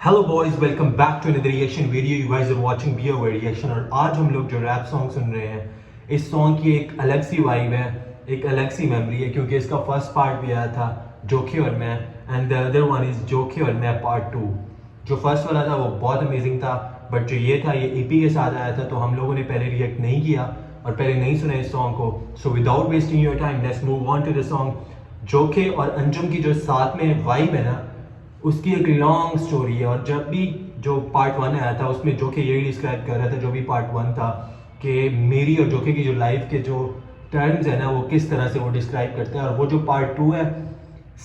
Hello boys, welcome back to another reaction video. You guys are watching beer variation. और आज हम लोग जो रैप सॉन्ग सुन रहे हैं, इस सॉन्ग की एक अलग सी वाइब है, एक अलग सी मेमोरी है, क्योंकि इसका फर्स्ट पार्ट भी आया था Jokhe aur main, and the other one is Jokhe aur main part 2। जो फर्स्ट वाला था वो बहुत अमेजिंग था, बट जो ये था ये ईपी के साथ आया था, तो हम लोगों ने पहले रिएक्ट नहीं किया और पहले नहीं सुना इस सॉन्ग को। So without wasting your time let's move on to the song. Jokhe और अंजुम की जो साथ में वाइब है ना, उसकी एक लॉन्ग स्टोरी है। और जब भी जो पार्ट 1 आया था उसमें जोखे यही डिस्क्राइब कर रहा था, जो भी पार्ट 1 था, कि मेरी और जोखे की जो लाइफ के जो टर्म्स है ना, वो किस तरह से वो डिस्क्राइब करते हैं। और वो जो पार्ट 2 है,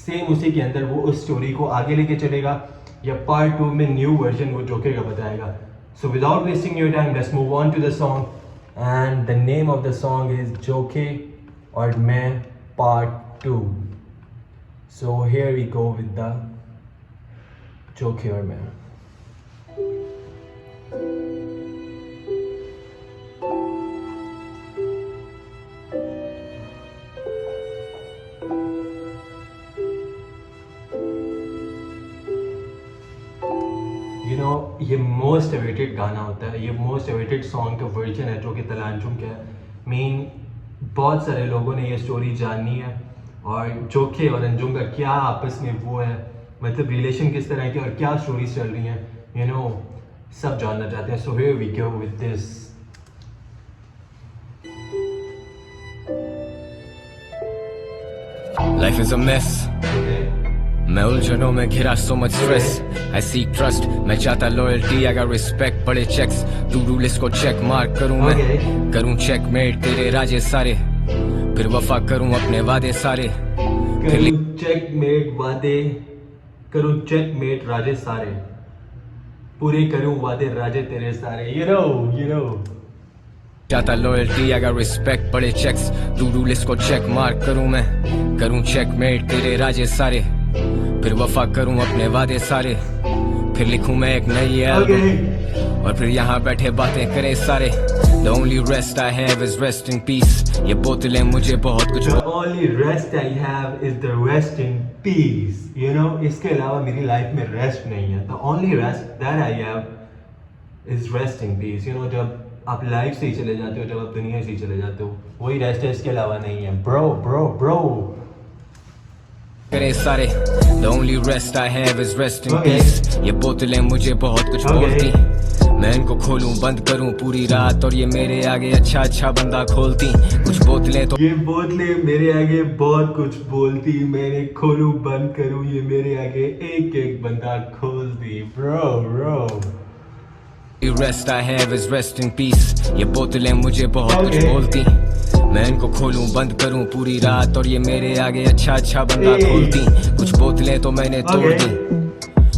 सेम उसी के अंदर वो उस स्टोरी को आगे लेके चलेगा, या पार्ट 2 में न्यू वर्जन वो जोखे का बताएगा। So without wasting your time let's move on to the song, and the name of the song is Jokhe aur main part 2। So here we go with the Jokhe aur main. ये मोस्ट अवेटेड गाना होता है, ये मोस्ट अवेटेड सॉन्ग का version है जो कि तलांजुम का है। मीन बहुत सारे लोगों ने ये स्टोरी जाननी है, और जोखे और अंजुम का क्या आपस में वो है, मतलब रिलेशन किस तरह की और क्या स्टोरीज चल रही हैं, सब जानना चाहते हैं। So here we go with this. Life is a mess. मैं उलझनों में घिरा, so much stress. I seek trust. मैं चाहता loyalty, I got respect. बड़े checks, to do list को check mark करूँ मैं, करूँ checkmate तेरे राजे सारे, फिर वफा करूँ अपने वादे सारे, करूँ checkmate वादे, करूँ checkmate राजे सारे, पूरे करूँ वादे राजे तेरे सारे। You know. चाहता loyalty, I got respect. बड़े checks, to do list को check mark करूँ मैं, करूँ checkmate तेरे राजे सारे, फिर वफा करूं अपने वादे सारे, फिर लिखूं मैं एक नई एल्बम, और फिर यहाँ बैठे बातें करें सारे। The only rest I have is rest in peace. ये बोतलें मुझे बहुत कुछ The only rest I have is the rest in peace. इसके अलावा मेरी लाइफ में रेस्ट नहीं है। The only rest that I have is rest in peace. जब आप लाइफ से ही चले जाते हो, जब आप दुनिया से ही चले जाते हो, वही रेस्ट है, इसके अलावा नहीं है। Bro. करें सारे। The only rest I have is rest in peace. ये बोतलें मुझे बहुत कुछ बोलती, मैं इनको खोलूं बंद करूं पूरी रात, और ये मेरे आगे अच्छा बंदा खोलती। कुछ बोतलें तो ये बोतलें मेरे आगे बहुत कुछ बोलती, मैंने खोलूं बंद करूं, ये मेरे आगे एक बंदा खोलती। Bro. Rest I have is rest in peace. ये बोतलें मुझे बहुत कुछ बोलती, मैं इनको खोलूं बंद करूं पूरी रात, और ये मेरे आगे अच्छा बंदा खोलती। कुछ बोतलें तो मैंने तोड़ दी,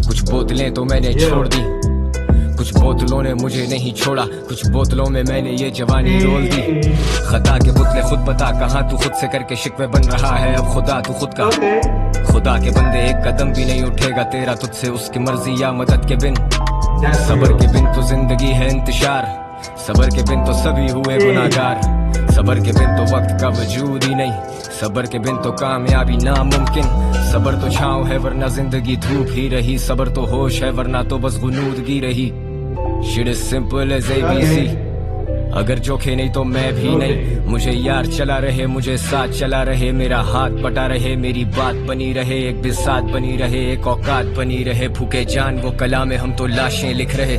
कुछ बोतलें तो मैंने छोड़ दी, कुछ बोतलों ने मुझे नहीं छोड़ा, कुछ बोतलों में मैंने ये जवानी रोल दी। खता के बुतले खुद बता कहाँ तू खुद से करके शिकवे बन रहा है, अब खुदा तू खुद का। खुदा के बंदे एक कदम भी नहीं उठेगा तेरा तुझसे उसकी मर्जी या मदद के बिन। सबर के बिन तो जिंदगी है इंतशार, सबर के बिन तो सभी हुए गुनाहगार, सबर के बिन तो वक्त का वजूद ही नहीं, सबर के बिन तो कामयाबी नामुमकिन। सबर तो छाँव है वरना जिंदगी धूप ही रही, सबर तो होश है वरना तो बस गुनूदगी रही। Shit is simple as ABC. अगर जोखे नहीं तो मैं भी नहीं, मुझे यार चला रहे, मुझे साथ चला रहे, मेरा हाथ बटा रहे, मेरी बात बनी रहे, एक बिसात बनी रहे, एक औकात बनी रहे। भूखे जान वो कला में हम तो लाशें लिख रहे।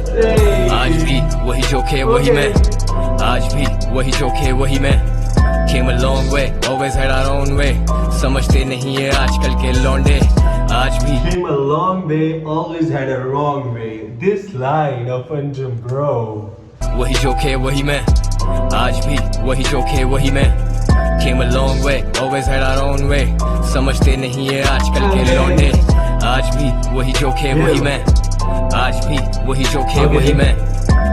आज भी वही जोखे वही मैं, आज भी वही जोखे वही मैं। Came a long way, always had our own way. समझते नहीं है आजकल के लौंडे, आज भी Came a long way, always had a wrong way. This line of Anjum, bro. वही जोखे वही मैं, आज भी वही जोखे वही मैं। Came a long way, always had our own way. समझते नहीं है आजकल के लौंडे, आज भी वही जोखे वही मैं, आज भी वही जोखे वही मैं।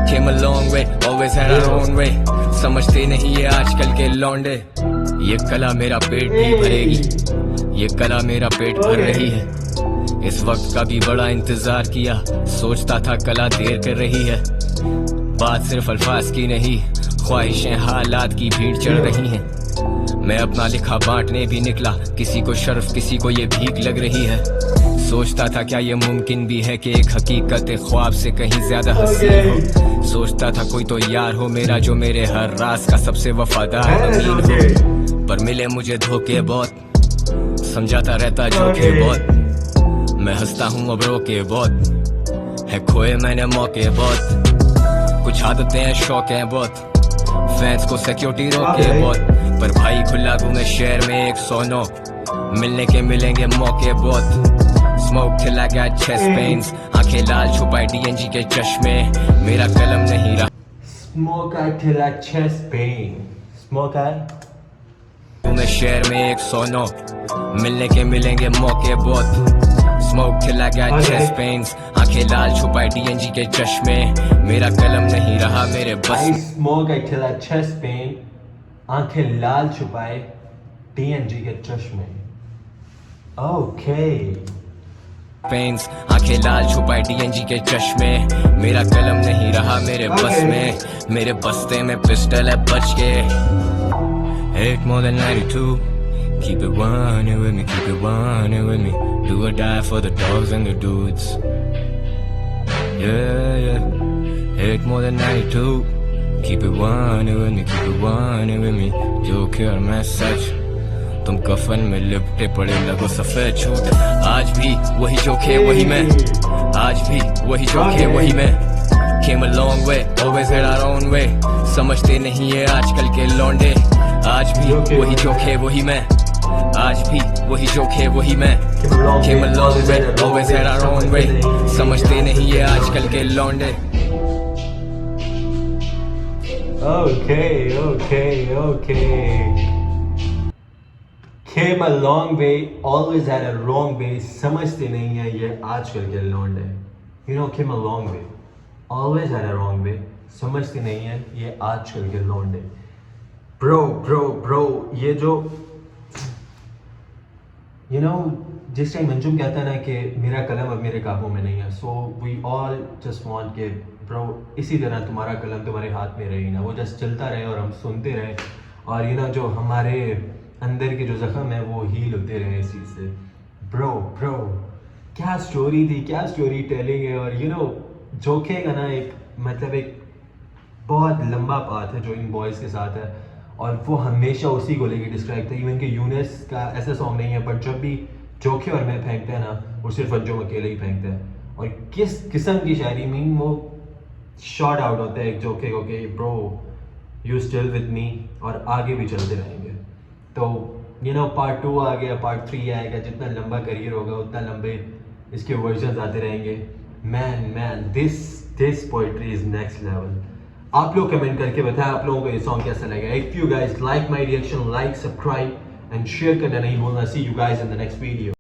Came a long way, always had our own way. समझते नहीं है आजकल के लौंडे। ये कला मेरा पेट भी भरेगी, ये कला मेरा पेट भर रही है। इस वक्त का भी बड़ा इंतजार किया, सोचता था कला देर कर रही है। बात सिर्फ अल्फाज की नहीं, ख्वाहिशें हालात की भीड़ चढ़ रही हैं। मैं अपना लिखा बांटने भी निकला, किसी को शर्फ किसी को ये भीख लग रही है। सोचता था क्या ये मुमकिन भी है कि एक हकीकत एक ख्वाब से कहीं ज्यादा हसीन हो। सोचता था कोई तो यार हो मेरा जो मेरे हर राज का सबसे वफादार अमीन हो। पर मिले मुझे धोखे बहुत, समझाता रहता जोखे बहुत। मैं हंसता हूँ अब रोके बहुत, है खोए मैंने मौके बहुत। कुछ आदतें हैं शौक हैं बहुत, फैंस को सिक्योरिटी रोके बहुत। पर भाई खुला घूमे शहर में 109, मिलने के मिलेंगे मौके बहुत। Smoke till I got chest pains, आंखें लाल छुपाए DNG के चश्मे, मेरा कलम नहीं रहा। Smoke out till I chest pain. Smoke out. मैं शहर में 109, मिलने के मिलेंगे मौके बहुत। Smoke till I got chest pains, आंखें लाल छुपाए DNG के चश्मे, मेरा कलम नहीं रहा मेरे I बस। smoke till I chest pain. आंखें लाल छुपाए DNG के चश्मे. Okay. पेंस आंखें लाल छुपाए DNG के चश्मे, मेरा कलम नहीं रहा मेरे बस में। मेरे बस्ते में पिस्टल है बच के। 8 more than 92, keep it 100 with me, keep it 100 with me. Do or die for the dogs and the dudes. Yeah, yeah. 8 more than 92, keep it 100 with me, keep it 100 with me. जोखे aur मैं सच, तुम कफन में लिपटे पड़े लगो सफेद छूट। आज भी वही जोखे वही मैं, आज भी वही जोखे वही मैं। Came a long way, always had our own way. समझते नहीं है आजकल के लौंडे। आज भी वही जोखे वही मैं, आज भी वही जोखे वही मैं। Came a long way, always had our own way. समझते नहीं है आजकल के लौंडे। Okay. Came a long way, always had a wrong way. समझते नहीं है ये आजकल के लौंडे. You know, came a long way, always had a wrong way. समझते नहीं है ये आजकल के लौंडे. Bro, ये जो you know, जिस टाइम अंजुम कहता है ना कि मेरा कलम अब मेरे काबू में नहीं है, so we all just want कि bro इसी तरह तुम्हारा कलम तुम्हारे हाथ में रहे ना, वो जस्ट चलता रहे और हम सुनते रहे, और you know, जो हमारे अंदर के जो जख्म है वो हील होते रहे इस चीज़ से। ब्रो क्या स्टोरी थी, क्या स्टोरी टेलिंग है। और यू नो जोखे का ना एक मतलब एक बहुत लंबा पाथ है जो इन बॉयज़ के साथ है, और वो हमेशा उसी को लेके डिस्क्राइब था। इवन कि यूनिस का ऐसा सॉन्ग नहीं है, बट जब भी जोखे और मैं फेंकते हैं ना, वो सिर्फ अंजुम अकेले ही फेंकते हैं। और किस किस्म की शायरी मीन वो शॉर्ट आउट होता है एक जोखे को कि bro you still with me, और आगे भी चलते रहेंगे। तो यू नो पार्ट 2 आ गया, पार्ट 3 आएगा, जितना लंबा करियर होगा उतना लंबे इसके वर्जन्स आते रहेंगे। Man this poetry is next level. आप लोग कमेंट करके बताएं आप लोगों को ये सॉन्ग कैसा लगा। If you guys like my reaction, like, subscribe and share करना नहीं भूलना। See you guys in the next video.